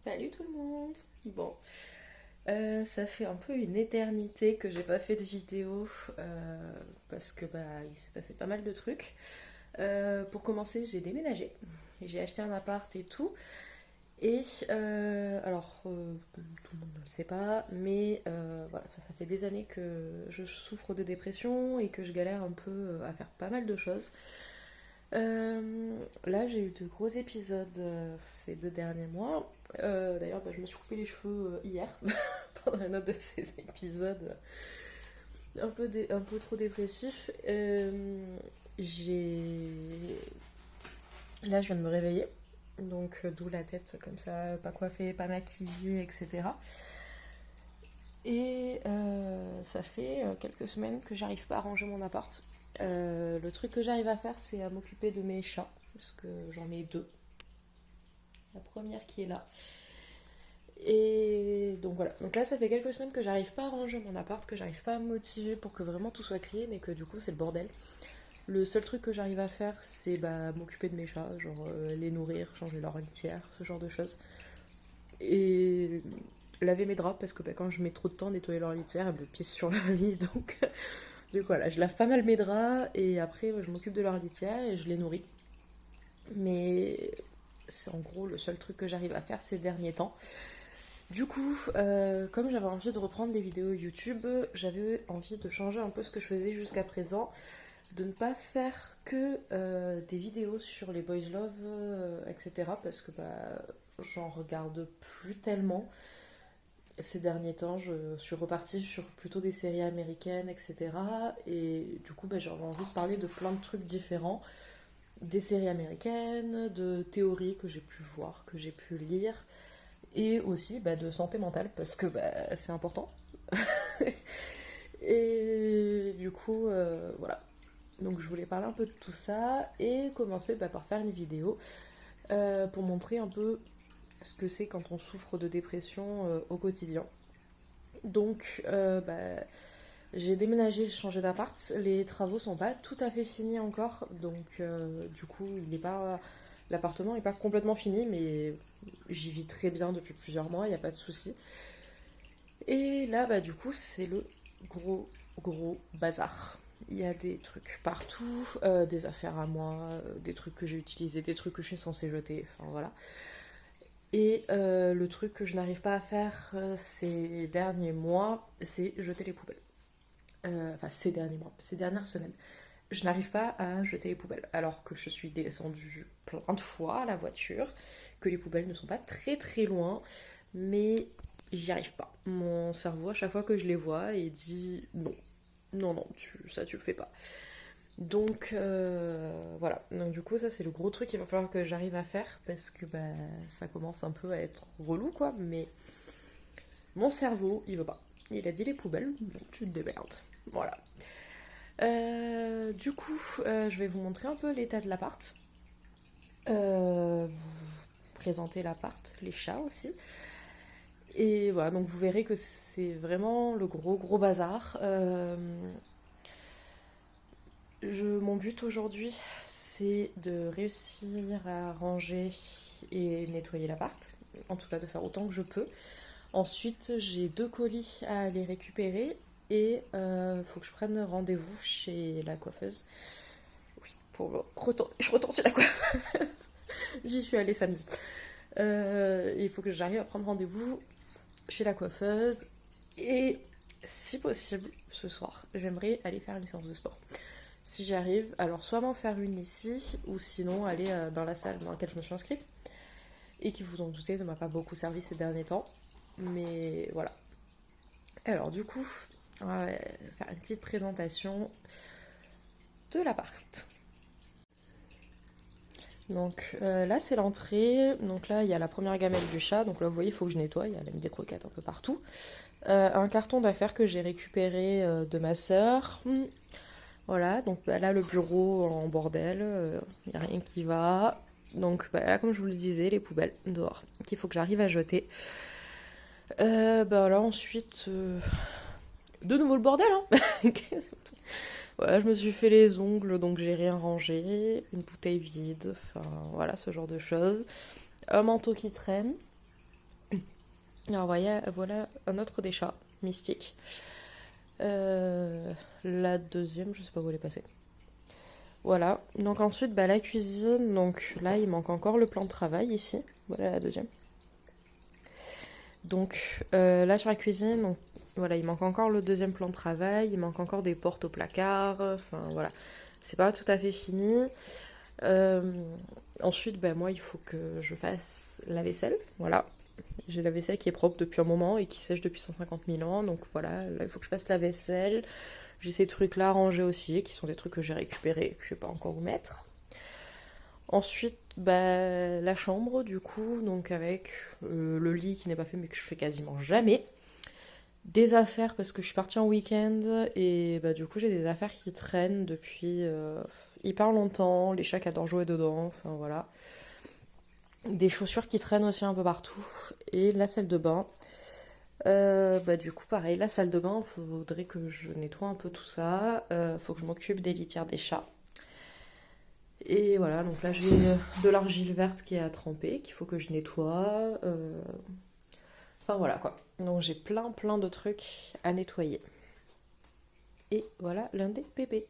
Salut tout le monde. Bon, ça fait un peu une éternité que j'ai pas fait de vidéo parce que il s'est passé pas mal de trucs. Pour commencer, j'ai déménagé, j'ai acheté un appart et tout. Et tout le monde ne le sait pas, mais voilà, ça fait des années que je souffre de dépression et que je galère un peu à faire pas mal de choses. Là, j'ai eu de gros épisodes ces 2 derniers mois. D'ailleurs, je me suis coupé les cheveux hier pendant un autre de ces épisodes un peu trop dépressifs. J'ai... Là, je viens de me réveiller, donc d'où la tête comme ça, pas coiffée, pas maquillée, etc. Et ça fait quelques semaines que j'arrive pas à ranger mon appart. Le truc que j'arrive à faire, c'est à m'occuper de mes chats, parce que j'en ai deux. La première qui est là. Et donc voilà. Donc là, ça fait quelques semaines que j'arrive pas à ranger mon appart, que j'arrive pas à me motiver pour que vraiment tout soit clean et que du coup, c'est le bordel. Le seul truc que j'arrive à faire, c'est m'occuper de mes chats, genre les nourrir, changer leur litière, ce genre de choses. Et laver mes draps, parce que quand je mets trop de temps à nettoyer leur litière, elles me pissent sur leur lit, donc du coup, voilà, je lave pas mal mes draps et après je m'occupe de leur litière et je les nourris. Mais c'est en gros le seul truc que j'arrive à faire ces derniers temps. Du coup, comme j'avais envie de reprendre des vidéos YouTube, j'avais envie de changer un peu ce que je faisais jusqu'à présent, de ne pas faire que des vidéos sur les boys love, etc. Parce que j'en regarde plus tellement. Ces derniers temps, je suis repartie sur plutôt des séries américaines, etc. Et du coup, j'avais envie de parler de plein de trucs différents. Des séries américaines, de théories que j'ai pu voir, que j'ai pu lire, et aussi de santé mentale, parce que c'est important. Et du coup, voilà. Donc je voulais parler un peu de tout ça, et commencer par faire une vidéo pour montrer un peu ce que c'est quand on souffre de dépression au quotidien. Donc, j'ai déménagé, j'ai changé d'appart. Les travaux sont pas tout à fait finis encore, donc du coup, l'appartement n'est pas complètement fini, mais j'y vis très bien depuis plusieurs mois, il n'y a pas de souci. Et là, du coup, c'est le gros, gros bazar. Il y a des trucs partout, des affaires à moi, des trucs que j'ai utilisés, des trucs que je suis censée jeter, enfin voilà. Et le truc que je n'arrive pas à faire ces derniers mois, c'est jeter les poubelles. Enfin, ces derniers mois, ces dernières semaines. Je n'arrive pas à jeter les poubelles, alors que je suis descendue plein de fois à la voiture, que les poubelles ne sont pas très très loin, mais j'y arrive pas. Mon cerveau, à chaque fois que je les vois, il dit non, non, non, ça tu le fais pas. Donc voilà, donc du coup ça c'est le gros truc qu'il va falloir que j'arrive à faire parce que ça commence un peu à être relou quoi, mais mon cerveau il veut pas. Il a dit les poubelles, donc tu te démerdes. Voilà. Du coup, je vais vous montrer un peu l'état de l'appart. Vous présenter l'appart, les chats aussi. Et voilà, donc vous verrez que c'est vraiment le gros gros bazar. Mon but aujourd'hui, c'est de réussir à ranger et nettoyer l'appart. En tout cas, de faire autant que je peux. Ensuite, j'ai 2 colis à aller récupérer et faut que je prenne rendez-vous chez la coiffeuse. Oui, je retourne chez la coiffeuse. J'y suis allée samedi. Il faut que j'arrive à prendre rendez-vous chez la coiffeuse et si possible, ce soir, j'aimerais aller faire une séance de sport. Si j'y arrive, alors soit m'en faire une ici, ou sinon aller dans la salle dans laquelle je me suis inscrite, et qui vous en doutez ne m'a pas beaucoup servi ces derniers temps. Mais voilà. Alors du coup, on va faire une petite présentation de l'appart. Donc là c'est l'entrée, donc là il y a la première gamelle du chat, donc là vous voyez il faut que je nettoie, elle a mis des croquettes un peu partout. Un carton d'affaires que j'ai récupéré de ma sœur. Voilà, donc là le bureau en bordel, il n'y a rien qui va. Donc là comme je vous le disais, les poubelles dehors, qu'il faut que j'arrive à jeter. Là ensuite, de nouveau le bordel hein. Voilà, je me suis fait les ongles, donc j'ai rien rangé, une bouteille vide, enfin voilà ce genre de choses. Un manteau qui traîne. Alors voilà un autre des chats mystique. La deuxième, je sais pas où elle est passée. Voilà, donc ensuite la cuisine, donc là il manque encore le plan de travail ici, voilà la deuxième. Donc là sur la cuisine, donc, voilà, il manque encore le deuxième plan de travail, il manque encore des portes au placard, enfin voilà, c'est pas tout à fait fini. Ensuite, moi il faut que je fasse la vaisselle, voilà. J'ai la vaisselle qui est propre depuis un moment et qui sèche depuis 150 000 ans, donc voilà, là il faut que je fasse la vaisselle. J'ai ces trucs-là rangés aussi, qui sont des trucs que j'ai récupérés, que je sais pas encore où mettre. Ensuite, la chambre, du coup, donc avec le lit qui n'est pas fait, mais que je fais quasiment jamais. Des affaires, parce que je suis partie en week-end, et du coup, j'ai des affaires qui traînent depuis hyper longtemps. Les chats qui adorent jouer dedans, enfin voilà. Des chaussures qui traînent aussi un peu partout. Et la salle de bain. Du coup, pareil, la salle de bain, il faudrait que je nettoie un peu tout ça. Faut que je m'occupe des litières des chats. Et voilà, donc là j'ai de l'argile verte qui est à tremper, qu'il faut que je nettoie. Enfin voilà quoi. Donc j'ai plein de trucs à nettoyer. Et voilà l'un des bébés.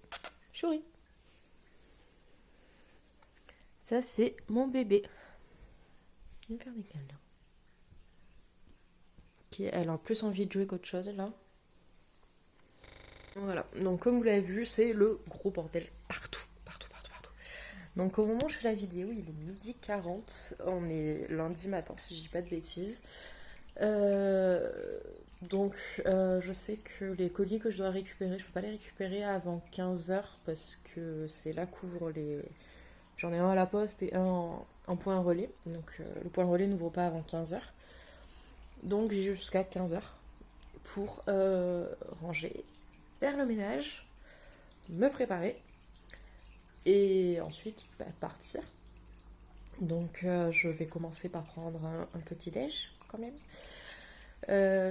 Chouri. Ça c'est mon bébé. Il va me faire des câlins. Elle a plus envie de jouer qu'autre chose là. Voilà, donc comme vous l'avez vu, c'est le gros bordel partout. Donc au moment où je fais la vidéo, il est 12h40, on est lundi matin si je dis pas de bêtises. Je sais que les colis que je dois récupérer, je peux pas les récupérer avant 15h parce que c'est là qu'ouvrent les... J'en ai un à la poste et un en point relais, donc le point relais n'ouvre pas avant 15h. Donc j'ai jusqu'à 15h pour ranger, faire le ménage, me préparer et ensuite partir. Donc je vais commencer par prendre un petit déj quand même.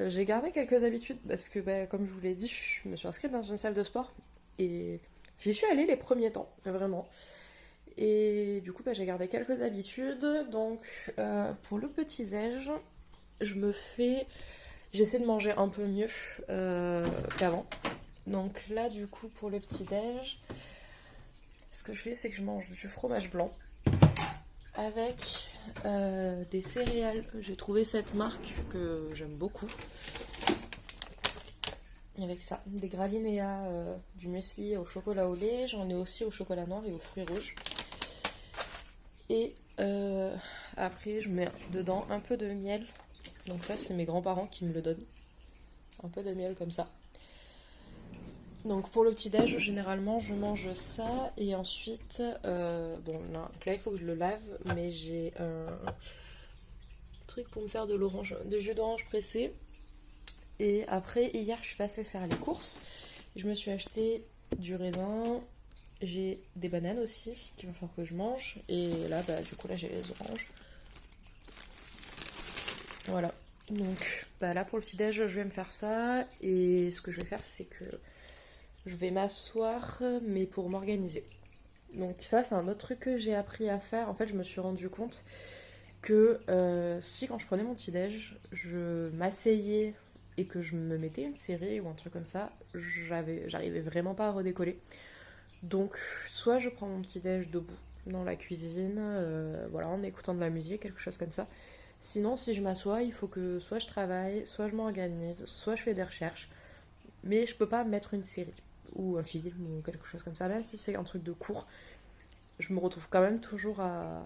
J'ai gardé quelques habitudes parce que comme je vous l'ai dit, je me suis inscrite dans une salle de sport et j'y suis allée les premiers temps, vraiment. Et du coup j'ai gardé quelques habitudes. Donc pour le petit déj, j'essaie de manger un peu mieux qu'avant. Donc là du coup pour le petit déj, ce que je fais c'est que je mange du fromage blanc avec des céréales. J'ai trouvé cette marque que j'aime beaucoup. Avec ça, des Gralinéa, du muesli au chocolat au lait. J'en ai aussi au chocolat noir et aux fruits rouges. Et après, je mets dedans un peu de miel. Donc ça, c'est mes grands-parents qui me le donnent. Un peu de miel comme ça. Donc pour le petit-déj, généralement, je mange ça. Et ensuite, donc là, il faut que je le lave. Mais j'ai un truc pour me faire de jus d'orange pressé. Et après, hier, je suis passée faire les courses. Je me suis acheté du raisin. J'ai des bananes aussi qu'il va falloir que je mange. Et là, du coup, là, j'ai les oranges. Voilà. Donc, là, pour le petit-déj, je vais me faire ça. Et ce que je vais faire, c'est que je vais m'asseoir, mais pour m'organiser. Donc ça, c'est un autre truc que j'ai appris à faire. En fait, je me suis rendu compte que si quand je prenais mon petit-déj, je m'asseyais et que je me mettais une série ou un truc comme ça, j'arrivais vraiment pas à redécoller. Donc soit je prends mon petit-déj debout dans la cuisine, en écoutant de la musique, quelque chose comme ça. Sinon, si je m'assois, il faut que soit je travaille, soit je m'organise, soit je fais des recherches. Mais je peux pas mettre une série ou un film ou quelque chose comme ça. Même si c'est un truc de court, je me retrouve quand même toujours à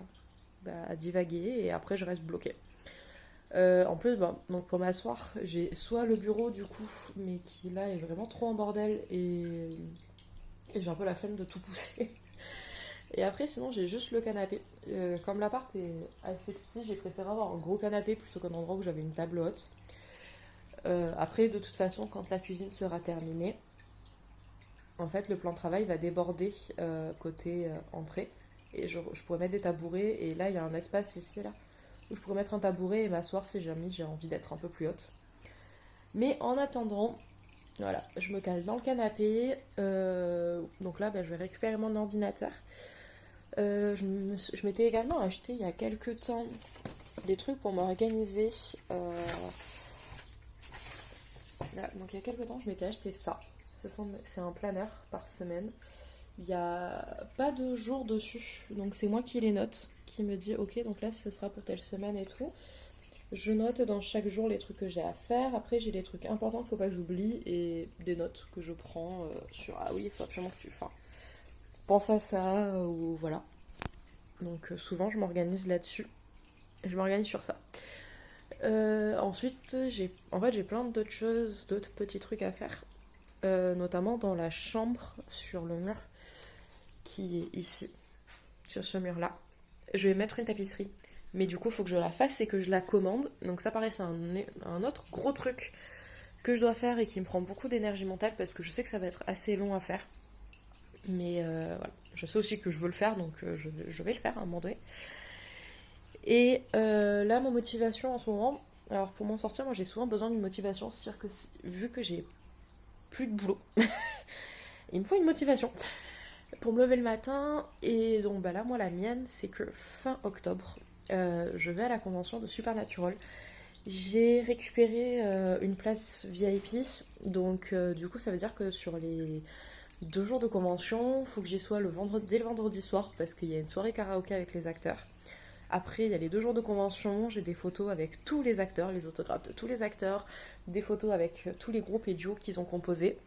divaguer et après je reste bloquée. En plus, donc pour m'asseoir, j'ai soit le bureau du coup, mais qui là est vraiment trop en bordel et j'ai un peu la flemme de tout pousser. Et après, sinon, j'ai juste le canapé. Comme l'appart est assez petit, j'ai préféré avoir un gros canapé plutôt qu'un endroit où j'avais une table haute. Après, de toute façon, quand la cuisine sera terminée, en fait, le plan de travail va déborder côté entrée. Et je pourrais mettre des tabourets. Et là, il y a un espace ici, là, où je pourrais mettre un tabouret et m'asseoir si jamais j'ai envie d'être un peu plus haute. Mais en attendant, voilà, je me cale dans le canapé. Donc là, je vais récupérer mon ordinateur. Je m'étais également acheté il y a quelques temps des trucs pour m'organiser. Là, donc il y a quelques temps, je m'étais acheté ça. C'est un planeur par semaine. Il n'y a pas de jour dessus, donc c'est moi qui les note, qui me dit ok, donc là ce sera pour telle semaine et tout. Je note dans chaque jour les trucs que j'ai à faire. Après, j'ai les trucs importants qu'il ne faut pas que j'oublie et des notes que je prends sur ah oui, il faut absolument que tu. Enfin, pense à ça ou voilà. Donc, souvent, je m'organise là-dessus. Je m'organise sur ça. Ensuite, j'ai plein d'autres choses, d'autres petits trucs à faire. Notamment dans la chambre sur le mur qui est ici, sur ce mur-là. Je vais mettre une tapisserie. Mais du coup, il faut que je la fasse et que je la commande. Donc ça paraît, c'est un autre gros truc que je dois faire et qui me prend beaucoup d'énergie mentale parce que je sais que ça va être assez long à faire. Mais voilà, je sais aussi que je veux le faire, donc je vais le faire à un moment donné. Et là, ma motivation en ce moment, alors pour m'en sortir, moi j'ai souvent besoin d'une motivation, c'est-à-dire que vu que j'ai plus de boulot, il me faut une motivation pour me lever le matin. Et donc bah là, moi la mienne, c'est que fin octobre, je vais à la convention de Supernatural. J'ai récupéré une place VIP, donc du coup ça veut dire que sur les 2 jours de convention, il faut que j'y sois dès le vendredi soir parce qu'il y a une soirée karaoké avec les acteurs. Après, il y a les 2 jours de convention, j'ai des photos avec tous les acteurs, les autographes de tous les acteurs, des photos avec tous les groupes et duos qu'ils ont composés.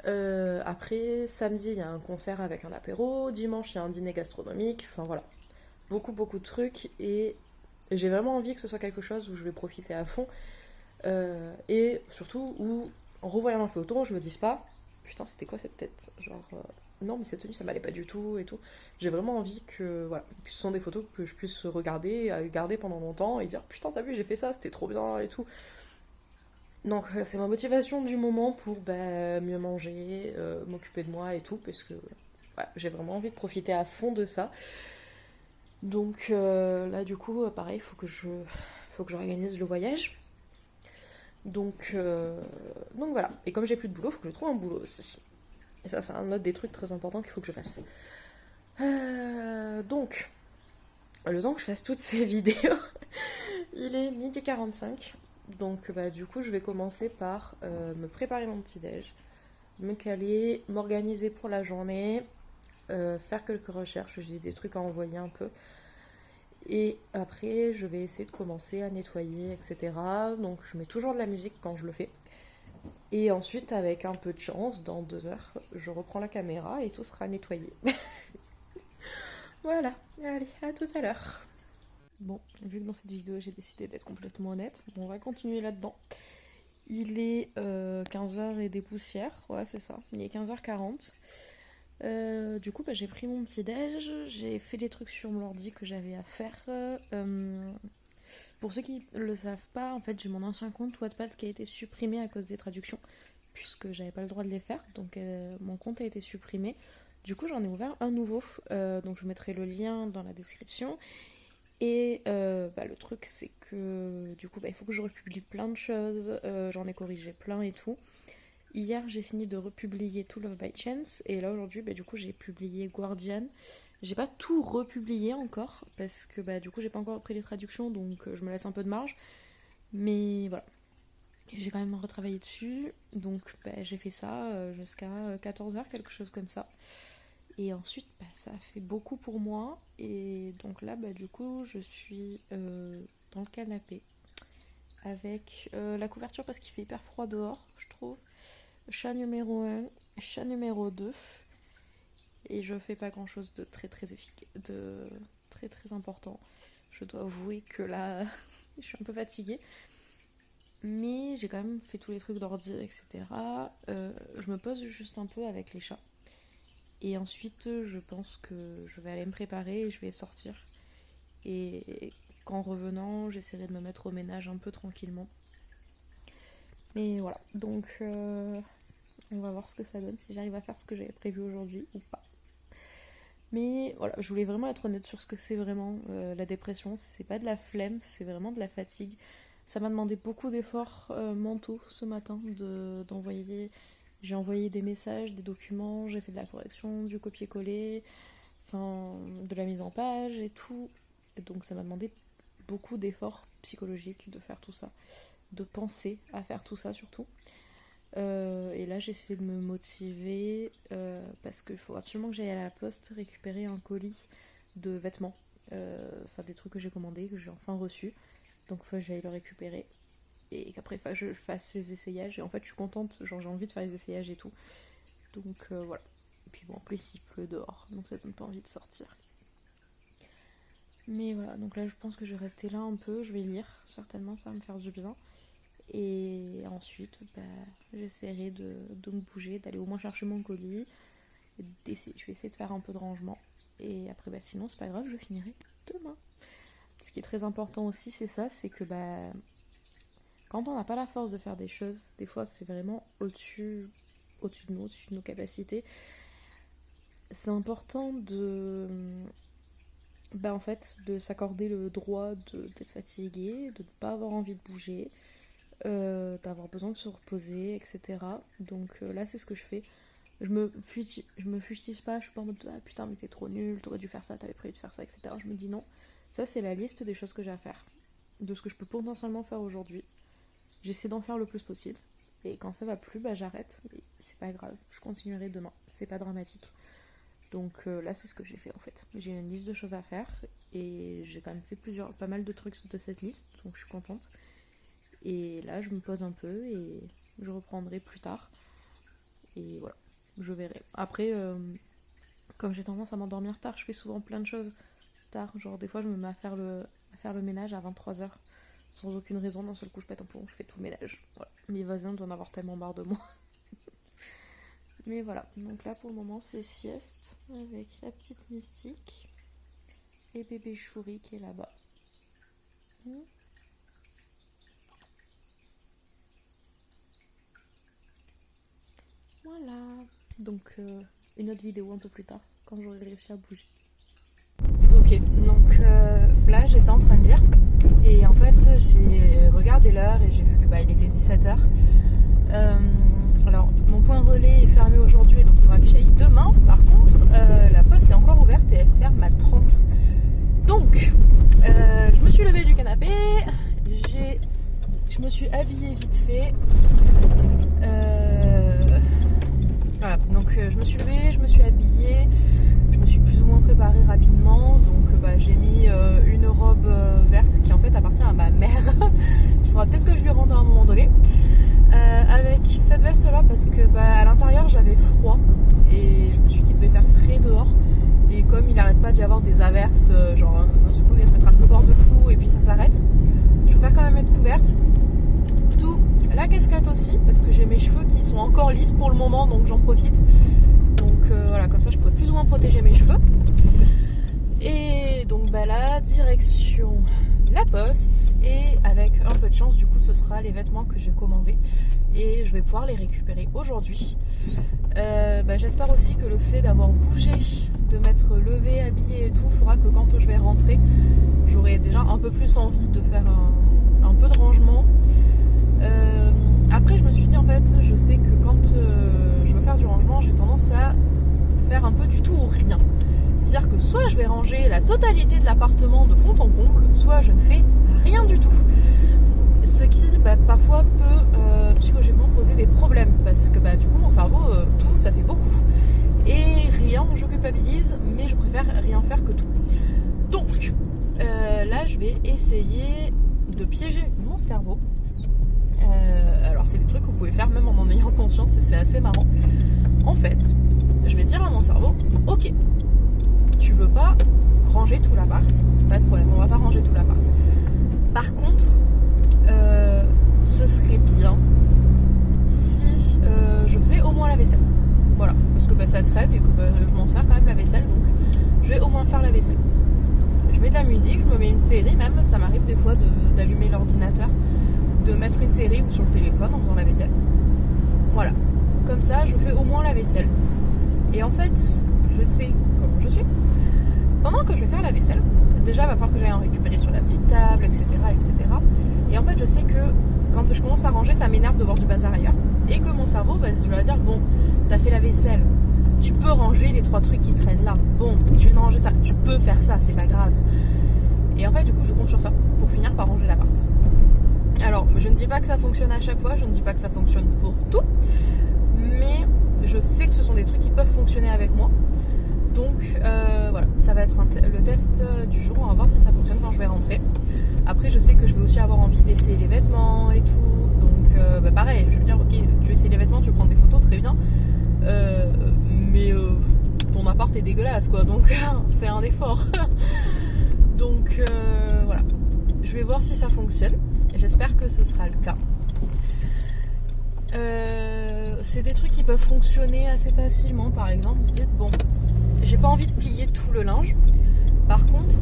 Après, samedi, il y a un concert avec un apéro, dimanche, il y a un dîner gastronomique, enfin voilà. Beaucoup, beaucoup de trucs et j'ai vraiment envie que ce soit quelque chose où je vais profiter à fond et surtout où, en revoyant ma photo, je me dise pas putain, c'était quoi cette tête? Genre, non, mais cette tenue, ça m'allait pas du tout et tout. J'ai vraiment envie que, voilà, que ce sont des photos que je puisse regarder, garder pendant longtemps et dire putain, t'as vu, j'ai fait ça, c'était trop bien et tout. Donc, c'est ma motivation du moment pour bah, mieux manger, m'occuper de moi et tout, parce que ouais, j'ai vraiment envie de profiter à fond de ça. Donc là, du coup, pareil, faut que j'organise le voyage. Donc voilà. Et comme j'ai plus de boulot, faut que je trouve un boulot aussi. Et ça, c'est un autre des trucs très importants qu'il faut que je fasse. Donc, le temps que je fasse toutes ces vidéos, il est 12h45. Donc, bah, du coup, je vais commencer par me préparer mon petit-déj, me caler, m'organiser pour la journée, faire quelques recherches. J'ai des trucs à envoyer un peu. Et après, je vais essayer de commencer à nettoyer, etc. Donc, je mets toujours de la musique quand je le fais. Et ensuite, avec un peu de chance, dans 2 heures, je reprends la caméra et tout sera nettoyé. Voilà, allez, à tout à l'heure. Bon, vu que dans cette vidéo, j'ai décidé d'être complètement honnête, on va continuer là-dedans. Il est 15h et des poussières, ouais, c'est ça. Il est 15h40. Du coup, bah, j'ai pris mon petit déj, j'ai fait les trucs sur mon ordi que j'avais à faire. Pour ceux qui ne le savent pas, en fait, j'ai mon ancien compte Wattpad qui a été supprimé à cause des traductions, puisque j'avais pas le droit de les faire, donc mon compte a été supprimé. Du coup, j'en ai ouvert un nouveau, donc je vous mettrai le lien dans la description. Et bah, le truc, c'est que du coup, bah, il faut que je republie plein de choses, j'en ai corrigé plein et tout. Hier, j'ai fini de republier To Love by Chance. Et là, aujourd'hui, bah, du coup, j'ai publié Guardian. J'ai pas tout republié encore. Parce que bah, du coup, j'ai pas encore pris les traductions. Donc, je me laisse un peu de marge. Mais voilà. J'ai quand même retravaillé dessus. Donc, bah, j'ai fait ça jusqu'à 14h, quelque chose comme ça. Et ensuite, bah, ça a fait beaucoup pour moi. Et donc là, bah, du coup, je suis dans le canapé. Avec la couverture parce qu'il fait hyper froid dehors, je trouve. Chat numéro 1, chat numéro 2. Et je fais pas grand chose de très très efficace, de très très important. Je dois avouer que là, je suis un peu fatiguée. Mais j'ai quand même fait tous les trucs d'ordi, etc. Je me pose juste un peu avec les chats. Et ensuite, je pense que je vais aller me préparer et je vais sortir. Et qu'en revenant, j'essaierai de me mettre au ménage un peu tranquillement. Mais voilà, donc on va voir ce que ça donne, si j'arrive à faire ce que j'avais prévu aujourd'hui ou pas. Mais voilà, je voulais vraiment être honnête sur ce que c'est vraiment la dépression. C'est pas de la flemme, c'est vraiment de la fatigue. Ça m'a demandé beaucoup d'efforts mentaux ce matin d'envoyer. J'ai envoyé des messages, des documents, j'ai fait de la correction, du copier-coller, enfin de la mise en page et tout. Et donc ça m'a demandé beaucoup d'efforts psychologiques de faire tout ça, de penser à faire tout ça surtout. Et là j'essaie de me motiver parce qu'il faut absolument que j'aille à la poste récupérer un colis de vêtements, enfin des trucs que j'ai commandés, que j'ai enfin reçus, donc il faut que j'aille le récupérer et qu'après je fasse les essayages. Et en fait je suis contente, genre j'ai envie de faire les essayages et tout, donc voilà. Et puis bon, en plus il pleut dehors, donc ça donne pas envie de sortir. Mais voilà, donc là je pense que je vais rester là un peu, je vais lire, certainement ça va me faire du bien. Et ensuite, j'essaierai de me bouger, d'aller au moins chercher mon colis. Je vais essayer de faire un peu de rangement. Et après, sinon, c'est pas grave, je finirai demain. Ce qui est très important aussi, c'est ça, c'est que quand on n'a pas la force de faire des choses, des fois c'est vraiment au-dessus de nos capacités. C'est important en fait, de s'accorder le droit d'être fatigué, de ne pas avoir envie de bouger. D'avoir besoin de se reposer, etc. Donc là c'est ce que je fais. Je me fustise pas, je suis pas en mode putain mais t'es trop nul, t'aurais dû faire ça, t'avais prévu de faire ça, etc. Je me dis non, ça c'est la liste des choses que j'ai à faire, de ce que je peux potentiellement faire aujourd'hui. J'essaie d'en faire le plus possible, et quand ça va plus, j'arrête, mais c'est pas grave, je continuerai demain, c'est pas dramatique. Donc là c'est ce que j'ai fait en fait. J'ai une liste de choses à faire, et j'ai quand même fait pas mal de trucs de cette liste, donc je suis contente. Et là, je me pose un peu et je reprendrai plus tard. Et voilà, je verrai. Après, comme j'ai tendance à m'endormir tard, je fais souvent plein de choses tard. Genre, des fois, je me mets à faire le ménage à 23h sans aucune raison. D'un seul coup, je pète un plomb, je fais tout le ménage. Voilà. Mes voisins doivent en avoir tellement marre de moi. Mais voilà, donc là, pour le moment, c'est sieste avec la petite Mystique et bébé Chouri qui est là-bas. Voilà, donc une autre vidéo un peu plus tard, quand j'aurai réussi à bouger. Ok, donc là j'étais en train de lire, et en fait j'ai regardé l'heure et j'ai vu que il était 17h. Alors mon point relais est fermé aujourd'hui, donc il faudra que j'aille demain. Par contre, la poste est encore ouverte et elle ferme à 30. Donc, je me suis levée du canapé, je me suis habillée vite fait. Voilà, donc je me suis levée, je me suis habillée, je me suis plus ou moins préparée rapidement. Donc j'ai mis une robe verte qui en fait appartient à ma mère. Il faudra peut-être que je lui rende à un moment donné. Avec cette veste là parce que à l'intérieur j'avais froid et je me suis dit qu'il devait faire frais dehors. Et comme il n'arrête pas d'y avoir des averses, genre d'un seul coup il va se mettre à pleuvoir de fou et puis ça s'arrête, je préfère quand même être couverte. D'où la casquette aussi, parce que j'ai mes cheveux qui sont encore lisses pour le moment, donc j'en profite. Donc voilà, comme ça je pourrais plus ou moins protéger mes cheveux. Et donc là, direction la poste, et avec un peu de chance, du coup ce sera les vêtements que j'ai commandés et je vais pouvoir les récupérer aujourd'hui. J'espère aussi que le fait d'avoir bougé, de m'être levée, habillée et tout, fera que quand je vais rentrer, j'aurai déjà un peu plus envie de faire un peu de rangement. Après je me suis dit en fait, je sais que quand je veux faire du rangement, j'ai tendance à faire un peu du tout ou rien. C'est-à-dire que soit je vais ranger la totalité de l'appartement de fond en comble, soit je ne fais rien du tout. Ce qui parfois peut psychologiquement poser des problèmes, parce que du coup mon cerveau, tout ça fait beaucoup. Et rien, je culpabilise, mais je préfère rien faire que tout. Donc là je vais essayer de piéger mon cerveau. Alors c'est des trucs que vous pouvez faire même en ayant conscience, et c'est assez marrant. En fait, je vais dire à mon cerveau, ok, tu veux pas ranger tout l'appart, pas de problème, on va pas ranger tout l'appart. Par contre, ce serait bien si je faisais au moins la vaisselle. Voilà, parce que ça traîne et que je m'en sers quand même la vaisselle, donc je vais au moins faire la vaisselle. Je mets de la musique, je me mets une série même, ça m'arrive des fois d'allumer l'ordinateur, de mettre une série ou sur le téléphone en faisant la vaisselle. Voilà, comme ça je fais au moins la vaisselle. Et en fait, je sais comment je suis. Pendant que je vais faire la vaisselle, déjà il va falloir que j'aille en récupérer sur la petite table, etc., etc. Et en fait je sais que quand je commence à ranger, ça m'énerve de voir du bazar ailleurs. Et que mon cerveau va dire, bon, t'as fait la vaisselle, tu peux ranger les 3 trucs qui traînent là. Bon, tu viens de ranger ça, tu peux faire ça, c'est pas grave. Et en fait du coup je compte sur ça. pour finir par ranger l'appart. Alors, je ne dis pas que ça fonctionne à chaque fois, je ne dis pas que ça fonctionne pour tout, mais je sais que ce sont des trucs qui peuvent fonctionner avec moi. Donc voilà, ça va être le test du jour, on va voir si ça fonctionne quand je vais rentrer. Après, je sais que je vais aussi avoir envie d'essayer les vêtements et tout, donc pareil, je vais me dire, ok, tu veux essayer les vêtements, tu veux prendre des photos, très bien, mais ton appart est dégueulasse, quoi, donc fais un effort. Donc voilà, je vais voir si ça fonctionne. J'espère que ce sera le cas. C'est des trucs qui peuvent fonctionner assez facilement. Par exemple, vous dites, bon, j'ai pas envie de plier tout le linge. Par contre,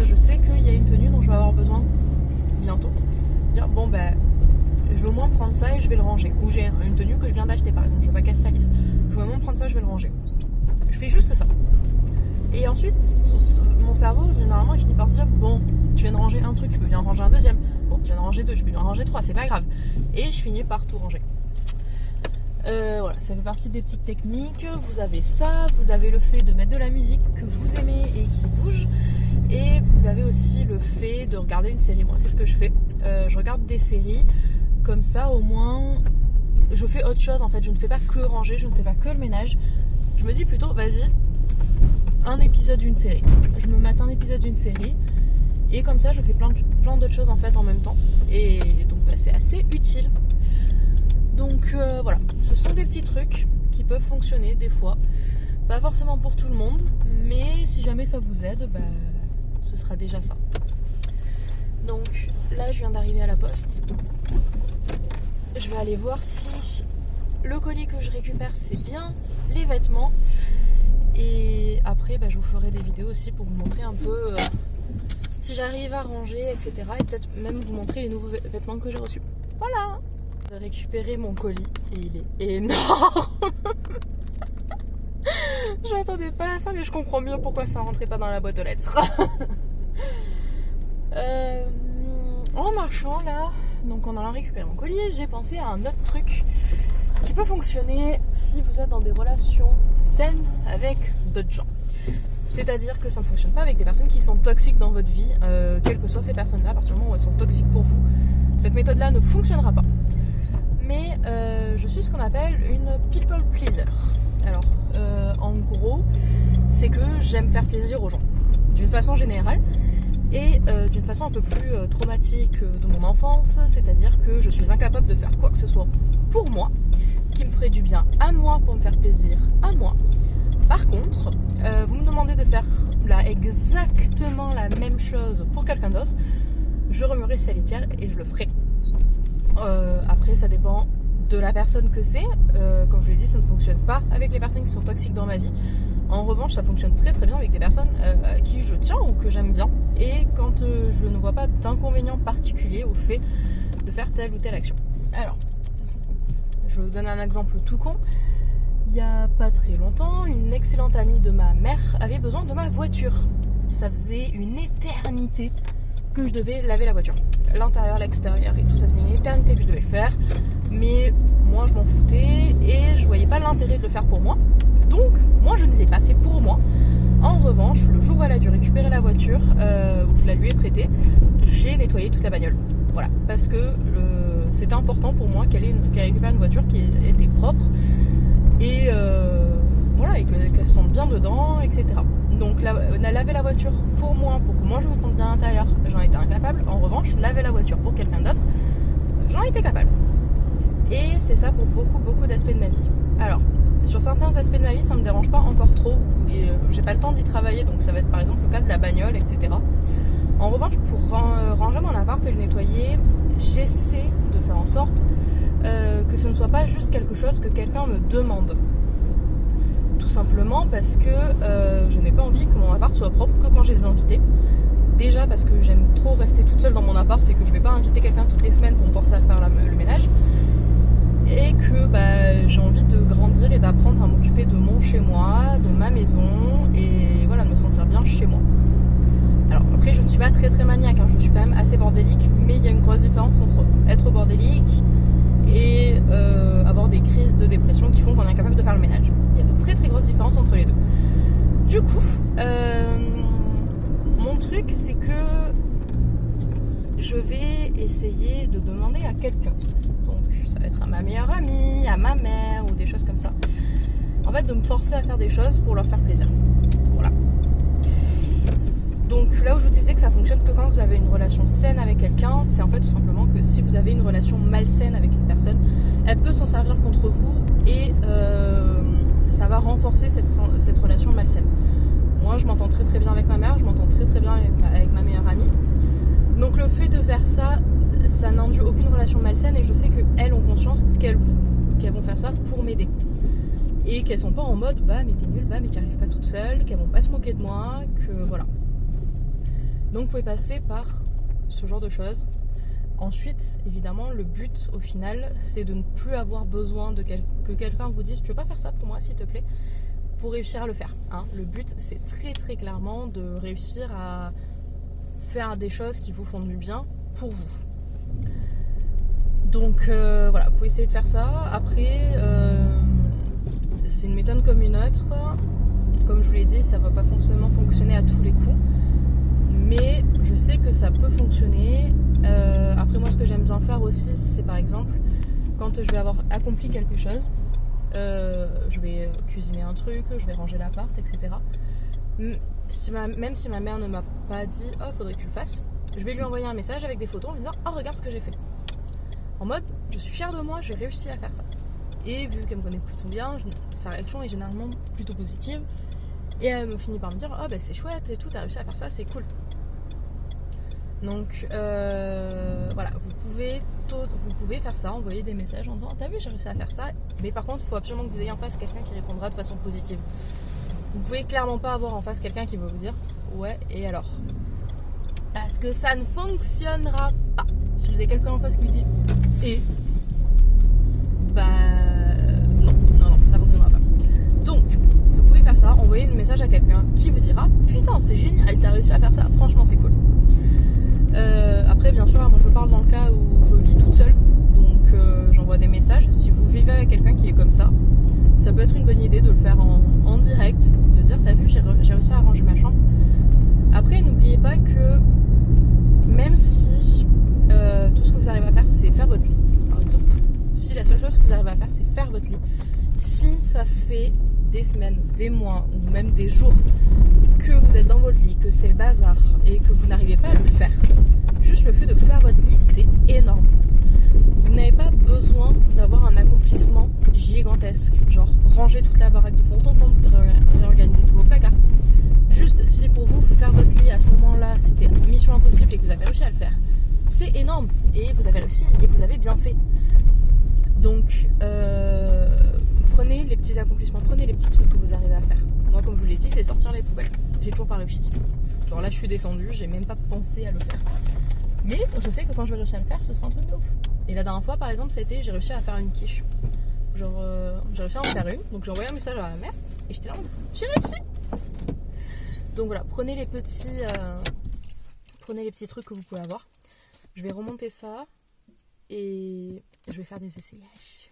je sais qu'il y a une tenue dont je vais avoir besoin bientôt. Dire, bon, je vais au moins prendre ça et je vais le ranger. Ou j'ai une tenue que je viens d'acheter, par exemple. Je veux pas qu'elle salisse. Je vais au moins prendre ça et je vais le ranger. Je fais juste ça. Et ensuite, mon cerveau, généralement, il finit par se dire, bon, tu viens de ranger un truc, tu peux bien ranger un deuxième. Bon, tu viens de ranger deux, je peux bien ranger trois, c'est pas grave. Et je finis par tout ranger. Voilà, ça fait partie des petites techniques. Vous avez ça, vous avez le fait de mettre de la musique que vous aimez et qui bouge. Et vous avez aussi le fait de regarder une série. Moi, c'est ce que je fais. Je regarde des séries. Comme ça, au moins, je fais autre chose. En fait, je ne fais pas que ranger, je ne fais pas que le ménage. Je me dis plutôt, vas-y, un épisode d'une série. Je me mate un épisode d'une série. Et comme ça, je fais plein d'autres choses en fait en même temps. Et donc, c'est assez utile. Donc voilà, ce sont des petits trucs qui peuvent fonctionner des fois. Pas forcément pour tout le monde, mais si jamais ça vous aide, ce sera déjà ça. Donc là, je viens d'arriver à la poste. Je vais aller voir si le colis que je récupère, c'est bien les vêtements. Et après, je vous ferai des vidéos aussi pour vous montrer un peu si j'arrive à ranger, etc. Et peut-être même vous montrer les nouveaux vêtements que j'ai reçus. Voilà! De récupérer mon colis et il est énorme. Je m'attendais pas à ça, mais je comprends mieux pourquoi ça rentrait pas dans la boîte aux lettres. En marchant là, donc en allant récupérer mon colis, j'ai pensé à un autre truc qui peut fonctionner si vous êtes dans des relations saines avec d'autres gens. C'est-à-dire que ça ne fonctionne pas avec des personnes qui sont toxiques dans votre vie, quelles que soient ces personnes-là, à partir du moment où elles sont toxiques pour vous. Cette méthode-là ne fonctionnera pas. Mais je suis ce qu'on appelle une people pleaser. Alors, en gros, c'est que j'aime faire plaisir aux gens, d'une façon générale, et d'une façon un peu plus traumatique de mon enfance, c'est-à-dire que je suis incapable de faire quoi que ce soit pour moi, qui me ferait du bien à moi pour me faire plaisir à moi. Par contre, vous me demandez de faire exactement la même chose pour quelqu'un d'autre, je remuerai ciel et terre et je le ferai. Après, ça dépend de la personne que c'est. Comme je vous l'ai dit, ça ne fonctionne pas avec les personnes qui sont toxiques dans ma vie. En revanche, ça fonctionne très très bien avec des personnes à qui je tiens ou que j'aime bien. Et quand je ne vois pas d'inconvénient particulier au fait de faire telle ou telle action. Alors, je vous donne un exemple tout con. Il n'y a pas très longtemps, une excellente amie de ma mère avait besoin de ma voiture. Ça faisait une éternité que je devais laver la voiture. L'intérieur, l'extérieur et tout, ça faisait une éternité que je devais le faire. Mais moi, je m'en foutais et je voyais pas l'intérêt de le faire pour moi. Donc, moi, je ne l'ai pas fait pour moi. En revanche, le jour où elle a dû récupérer la voiture, où je la lui ai prêtée, j'ai nettoyé toute la bagnole. Voilà, parce que c'était important pour moi qu'elle récupère une voiture qui était propre et voilà, et qu'elle se sente bien dedans, etc. Donc laver la voiture pour moi, pour que moi je me sente bien à l'intérieur, j'en étais incapable. En revanche, laver la voiture pour quelqu'un d'autre, j'en étais capable. Et c'est ça pour beaucoup d'aspects de ma vie. Alors, sur certains aspects de ma vie, ça me dérange pas encore trop, et j'ai pas le temps d'y travailler, donc ça va être par exemple le cas de la bagnole, etc. En revanche, pour ranger mon appart et le nettoyer, j'essaie de faire en sorte que ce ne soit pas juste quelque chose que quelqu'un me demande. Tout simplement parce que je n'ai pas envie que mon appart soit propre que quand j'ai des invités. Déjà parce que j'aime trop rester toute seule dans mon appart et que je vais pas inviter quelqu'un toutes les semaines pour me forcer à faire le ménage. Et que j'ai envie de grandir et d'apprendre à m'occuper de mon chez moi, de ma maison, et voilà, de me sentir bien chez moi. Alors après, je ne suis pas très très maniaque, je suis quand même assez bordélique, mais il y a une grosse différence entre être bordélique et avoir des crises de dépression qui font qu'on est incapable de faire le ménage. Il y a de très très grosses différences entre les deux. Du coup, mon truc c'est que je vais essayer de demander à quelqu'un. Donc ça va être à ma meilleure amie, à ma mère ou des choses comme ça. En fait, de me forcer à faire des choses pour leur faire plaisir. Voilà. Donc là où je vous disais que ça fonctionne que quand vous avez une relation saine avec quelqu'un, c'est en fait tout simplement que si vous avez une relation malsaine avec une personne, elle peut s'en servir contre vous et ça va renforcer cette relation malsaine. Moi, je m'entends très très bien avec ma mère, je m'entends très très bien avec ma meilleure amie. Donc le fait de faire ça, ça n'induit aucune relation malsaine et je sais qu'elles ont conscience qu'elles vont faire ça pour m'aider. Et qu'elles sont pas en mode bah mais t'es nulle, bah mais t'y arrives pas toute seule, qu'elles vont pas se moquer de moi, que voilà. Donc vous pouvez passer par ce genre de choses. Ensuite, évidemment, le but au final, c'est de ne plus avoir besoin que quelqu'un vous dise tu veux pas faire ça pour moi s'il te plaît, pour réussir à le faire. Hein. Le but, c'est très très clairement de réussir à faire des choses qui vous font du bien pour vous. Donc voilà, vous pouvez essayer de faire ça. Après, c'est une méthode comme une autre. Comme je vous l'ai dit, ça va pas forcément fonctionner à tous les coups. Mais je sais que ça peut fonctionner. Après, moi, ce que j'aime bien faire aussi, c'est par exemple, quand je vais avoir accompli quelque chose, je vais cuisiner un truc, je vais ranger l'appart, etc. Même si ma mère ne m'a pas dit « Oh, faudrait que tu le fasses », je vais lui envoyer un message avec des photos en lui disant « Oh, regarde ce que j'ai fait ». En mode, je suis fière de moi, j'ai réussi à faire ça. Et vu qu'elle me connaît plutôt bien, sa réaction est généralement plutôt positive. Et elle me finit par me dire « Oh, bah c'est chouette et tout, t'as réussi à faire ça, c'est cool ». Donc voilà, vous pouvez faire ça, envoyer des messages en disant « T'as vu, j'ai réussi à faire ça ». Mais par contre, il faut absolument que vous ayez en face quelqu'un qui répondra de façon positive. Vous pouvez clairement pas avoir en face quelqu'un qui va vous dire « Ouais, et alors ?» Parce que ça ne fonctionnera pas. Si vous avez quelqu'un en face qui vous dit « Et ?» Bah non, ça fonctionnera pas. Donc, vous pouvez faire ça, envoyer un message à quelqu'un qui vous dira « Putain, c'est génial, t'as réussi à faire ça, franchement c'est cool ». Après, bien sûr, moi je parle dans le cas où je vis toute seule, donc j'envoie des messages. Si vous vivez avec quelqu'un qui est comme ça peut être une bonne idée de le faire en direct, de dire t'as vu, j'ai réussi à arranger ma chambre. Après, n'oubliez pas que même si tout ce que vous arrivez à faire c'est faire votre lit, par exemple, si la seule chose que vous arrivez à faire c'est faire votre lit, si ça fait des semaines, des mois ou même des jours que vous êtes dans votre lit, que c'est le bazar et que vous n'arrivez pas à le faire, juste le fait de faire votre lit, c'est énorme. Vous n'avez pas besoin d'avoir un accomplissement gigantesque, genre ranger toute la baraque de fond en comble, réorganiser tous vos placards. Juste si pour vous faire votre lit à ce moment-là c'était mission impossible et que vous avez réussi à le faire, c'est énorme et vous avez réussi et vous avez bien fait. Donc prenez les petits accomplissements, prenez les petits trucs que vous arrivez à faire. Moi, comme je vous l'ai dit, c'est sortir les poubelles. J'ai toujours pas réussi. Genre là, je suis descendue, j'ai même pas pensé à le faire. Mais je sais que quand je vais réussir à le faire, ce sera un truc de ouf. Et la dernière fois, par exemple, ça a été, j'ai réussi à faire une quiche. Genre, j'ai réussi à en faire une. Donc j'ai envoyé un message à ma mère et j'étais là, j'ai réussi. Donc voilà, prenez les petits trucs que vous pouvez avoir. Je vais remonter ça et je vais faire des essayages.